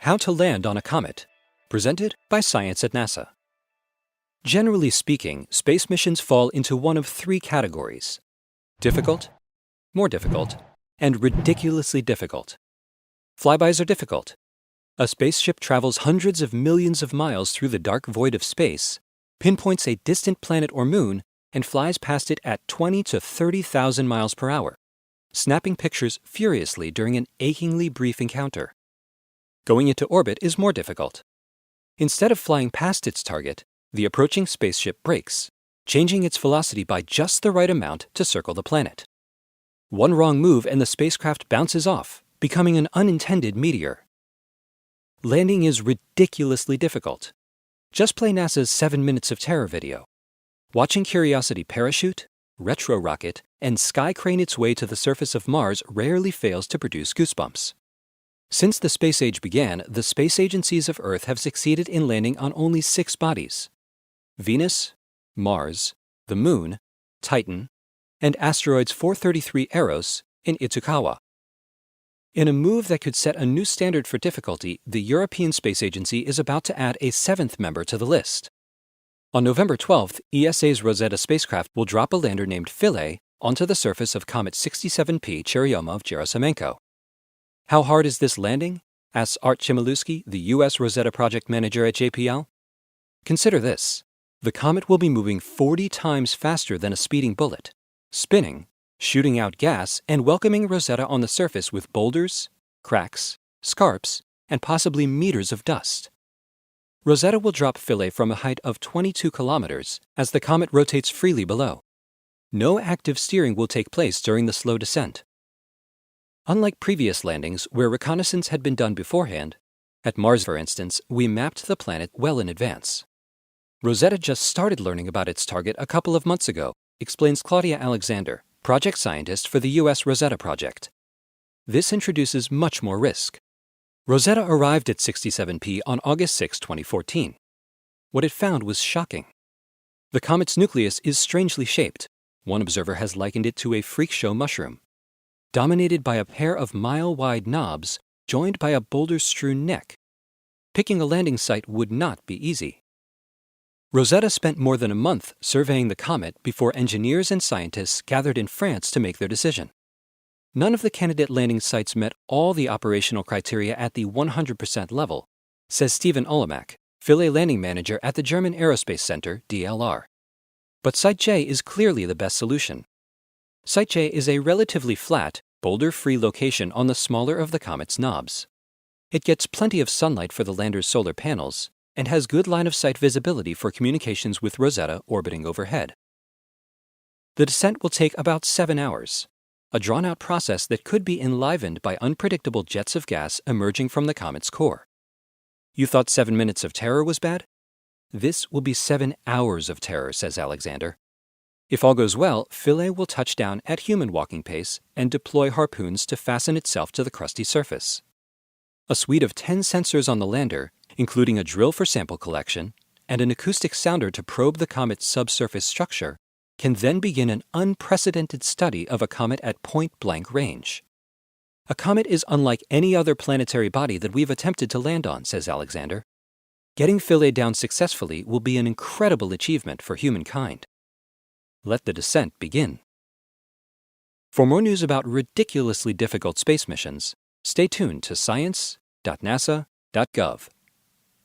How to Land on a Comet, presented by Science at NASA. Generally speaking, space missions fall into one of three categories: difficult, more difficult, and ridiculously difficult. Flybys are difficult. A spaceship travels hundreds of millions of miles through the dark void of space, pinpoints a distant planet or moon, and flies past it at 20 to 30,000 miles per hour, snapping pictures furiously during an achingly brief encounter. Going into orbit is more difficult. Instead of flying past its target, the approaching spaceship brakes, changing its velocity by just the right amount to circle the planet. One wrong move and the spacecraft bounces off, becoming an unintended meteor. Landing is ridiculously difficult. Just play NASA's 7 Minutes of Terror video. Watching Curiosity parachute, retro-rocket, and sky crane its way to the surface of Mars rarely fails to produce goosebumps. Since the space age began, the space agencies of Earth have succeeded in landing on only 6 bodies: Venus, Mars, the Moon, Titan, and asteroids 433 Eros in Itokawa. In a move that could set a new standard for difficulty, the European Space Agency is about to add a 7th member to the list. On November 12th, ESA's Rosetta spacecraft will drop a lander named Philae onto the surface of Comet 67P Churyumov-Gerasimenko. How hard is this landing? Asks Art Chmielewski, the U.S. Rosetta project manager at JPL. Consider this. The comet will be moving 40 times faster than a speeding bullet, spinning, shooting out gas, and welcoming Rosetta on the surface with boulders, cracks, scarps, and possibly meters of dust. Rosetta will drop Philae from a height of 22 kilometers as the comet rotates freely below. No active steering will take place during the slow descent. Unlike previous landings where reconnaissance had been done beforehand, at Mars, for instance, we mapped the planet well in advance. Rosetta just started learning about its target a couple of months ago, explains Claudia Alexander, project scientist for the U.S. Rosetta project. This introduces much more risk. Rosetta arrived at 67P on August 6, 2014. What it found was shocking. The comet's nucleus is strangely shaped. One observer has likened it to a freak show mushroom, dominated by a pair of mile-wide knobs joined by a boulder-strewn neck. Picking a landing site would not be easy. Rosetta spent more than a month surveying the comet before engineers and scientists gathered in France to make their decision. None of the candidate landing sites met all the operational criteria at the 100% level, says Stephen Olemak, Philae landing manager at the German Aerospace Center, DLR. But Site J is clearly the best solution. Site J is a relatively flat, boulder-free location on the smaller of the comet's knobs. It gets plenty of sunlight for the lander's solar panels and has good line-of-sight visibility for communications with Rosetta orbiting overhead. The descent will take about 7 hours, a drawn-out process that could be enlivened by unpredictable jets of gas emerging from the comet's core. You thought 7 minutes of terror was bad? This will be 7 hours of terror, says Alexander. If all goes well, Philae will touch down at human walking pace and deploy harpoons to fasten itself to the crusty surface. A suite of 10 sensors on the lander, including a drill for sample collection and an acoustic sounder to probe the comet's subsurface structure, can then begin an unprecedented study of a comet at point-blank range. A comet is unlike any other planetary body that we've attempted to land on, says Alexander. Getting Philae down successfully will be an incredible achievement for humankind. Let the descent begin. For more news about ridiculously difficult space missions, stay tuned to science.nasa.gov.